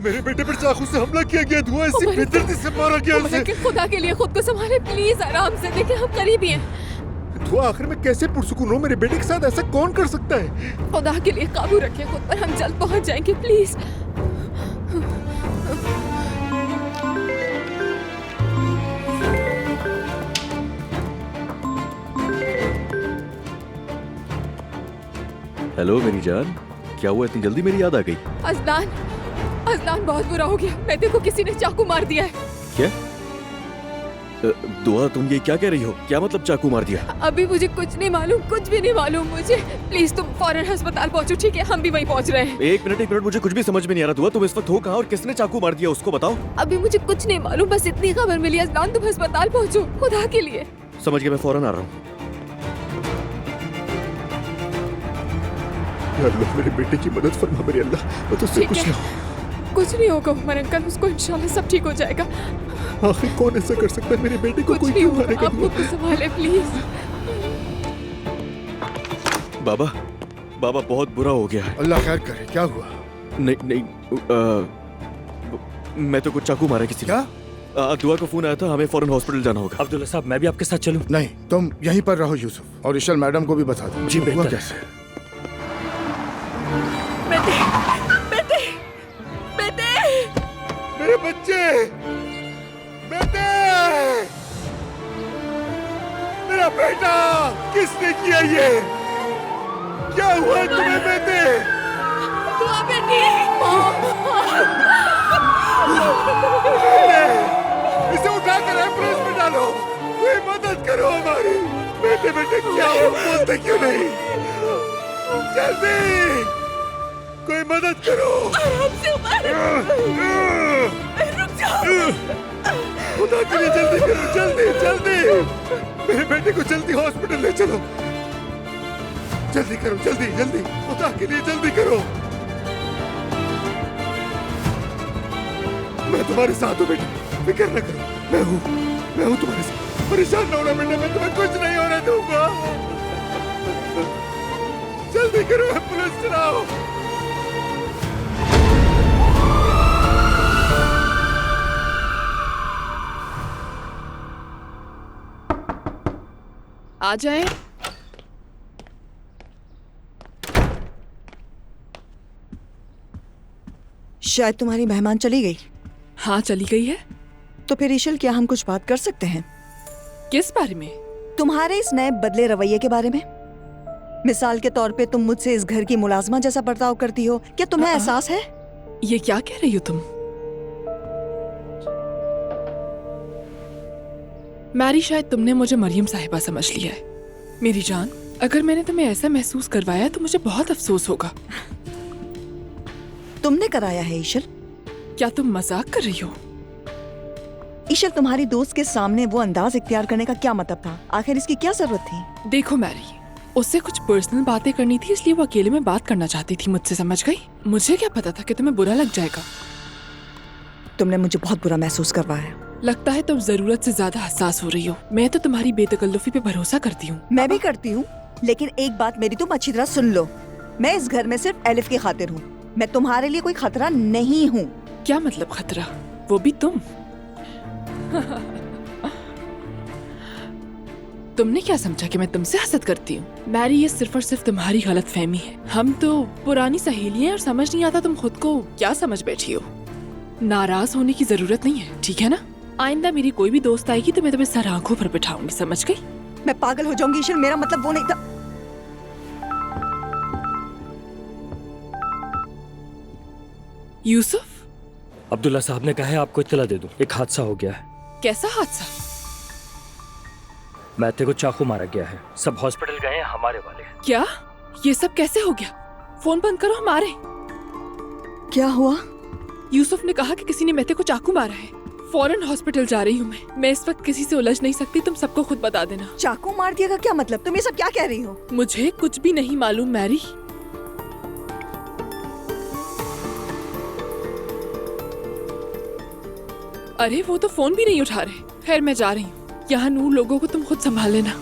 मेरे बेटे पर चाकू से हमला किया गया, धुआं इससे बेदर्दी से मारा गया उसे। खुदा के लिए खुद को संभाले प्लीज, आराम से देखिए हम करीब ही हैं। धुआं आखिर में कैसे पुरसुकून हो? मेरे बेटे के साथ ऐसा कौन कर सकता है? खुदा के लिए काबू रखिए खुद पर, हम जल्द पहुंच जाएंगे प्लीज। हेलो मेरी जान, क्या हुआ इतनी जल्दी मेरी याद आ गई? अजलान, अजलान बहुत बुरा हो गया, मैं देखो किसी ने चाकू मार दिया है। क्या? दुआ तुम ये क्या कह रही हो? क्या मतलब चाकू मार दिया? अभी मुझे कुछ नहीं मालूम, कुछ भी नहीं मालूम मुझे। प्लीज तुम फौरन अस्पताल पहुंचो, ठीक है? हम भी वहीं पहुंच रहे हैं। एक मिनट, मुझे कुछ भी समझ में नहीं आ रहा। दुआ तुम इस वक्त हो कहाँ और किसने चाकू मार दिया उसको बताओ। अभी मुझे कुछ नहीं मालूम, बस इतनी खबर मिली। अजलान तुम अस्पताल पहुंचो खुदा के लिए। समझ गया, मैं फौरन आ रहा हूँ। अल्लाह मेरे बेटे की मदद फरमा मेरे अल्लाह, वो तो ठीक कुछ है। ना हो। कुछ नहीं होगा उमर अंकल, उसको इंशाल्लाह सब ठीक हो जाएगा। आखिर कौन ऐसा कर सकता है? मेरे बेटे को कुछ कोई नहीं क्यों होगा, मारेगा? आप खुद को संभाले प्लीज। बाबा, बाबा बहुत बुरा हो गया है। अल्लाह खैर करे, क्या हुआ? नहीं, मैं तो कुछ चाकू मारा किसी ने। क्या? दुआ का फोन आया था, हमें फौरन हॉस्पिटल जाना होगा। अब्दुल्ला साहब, मैं भी आपके साथ चलूं? नहीं, तुम यहीं पर रहो यूसुफ, और इशल मैडम को भी बता दो। जी, बेहतर है। कैसे? बेटे, बेटे, बेटे, मेरे बच्चे, बेटे, मेरा बेटा, किसने किया ये? क्या हुआ तुम्हें बेटे? दुआ बेटी, इसे उठाकर एम्बुलेंस में डालो, कोई मदद करो हमारी। बेटे बेटे क्या हुआ, बोलते क्यों नहीं? जल्दी कोई मदद करो। आराम से उमर, रुक जाओ। खुदा के लिए जल्दी करो, जल्दी जल्दी। मेरे बेटे को जल्दी हॉस्पिटल ले चलो, जल्दी करो, जल्दी जल्दी, खुदा के लिए जल्दी करो। मैं तुम्हारे साथ हूँ बेटे, फिक्र न करो, मैं हूँ तुम्हारे साथ। परेशान न होना बेटा, मैं तुम्हें कुछ नहीं होने दूंगा। जल्दी करो, एम्बुलेंस चलाओ। आ जाए। शायद तुम्हारी मेहमान चली गई। हाँ चली गई है। तो फिर इशल, क्या हम कुछ बात कर सकते हैं? किस बारे में? तुम्हारे इस नए बदले रवैये के बारे में। मिसाल के तौर पे तुम मुझसे इस घर की मुलाजमा जैसा बर्ताव करती हो, क्या तुम्हें एहसास है? ये क्या कह रही हो तुम? मैरी, शायद तुमने मुझे मरियम साहिबा समझ लिया है। मेरी जान, अगर मैंने तुम्हें ऐसा महसूस करवाया तो मुझे बहुत अफसोस होगा। तुमने कराया है इशल। क्या तुम मजाक कर रही हो? इशल, तुम्हारी दोस्त के सामने वो अंदाज इख्तियार करने का क्या मतलब था? आखिर इसकी क्या जरूरत थी? देखो मैरी, उससे कुछ पर्सनल बातें करनी थी, इसलिए वो अकेले में बात करना चाहती थी मुझसे, समझ गई? मुझे क्या पता था कि तुम्हें बुरा लग जाएगा। तुमने मुझे बहुत बुरा महसूस करवाया। लगता है तुम जरूरत से ज्यादा हसास हो रही हो। मैं तो तुम्हारी बेतकल्लुफी पे भरोसा करती हूँ। मैं भी करती हूँ, लेकिन एक बात मेरी तुम अच्छी तरह सुन लो। मैं इस घर में सिर्फ एलिफ की खातिर हूँ। मैं तुम्हारे लिए कोई खतरा नहीं हूँ। क्या मतलब खतरा? वो भी तुम? तुमने क्या समझा कि मैं तुमसे हसद करती हूँ? मैरी, ये सिर्फ और सिर्फ तुम्हारी गलत फहमी है। हम तो पुरानी सहेलियां हैं और समझ नहीं आता तुम खुद को क्या समझ बैठी हो। नाराज होने की जरूरत नहीं है, ठीक है ना? आइंदा मेरी कोई भी दोस्त आएगी तो मैं तुम्हें सर आंखों पर बिठाऊंगी, समझ गई? मैं पागल हो जाऊंगी इशल, मेरा मतलब वो नहीं था। यूसुफ, अब्दुल्ला साहब ने कहा है आपको इत्तला दे दूं, एक हादसा हो गया है। कैसा हादसा? मैथे को चाकू मारा गया है, सब हॉस्पिटल गए हैं हमारे वाले। क्या? ये सब कैसे हो गया? फोन बंद करो, हम आ रहे। क्या हुआ? यूसुफ ने कहा कि किसी ने मैथे को चाकू मारा है। फौरन हॉस्पिटल जा रही हूँ मैं इस वक्त किसी से उलझ नहीं सकती, तुम सबको खुद बता देना। चाकू मार दिया का क्या मतलब? तुम ये सब क्या कह रही हो? मुझे कुछ भी नहीं मालूम मैरी। अरे वो तो फोन भी नहीं उठा रहे। खैर मैं जा रही हूँ, यहाँ नूर लोगों को तुम खुद संभाल लेना।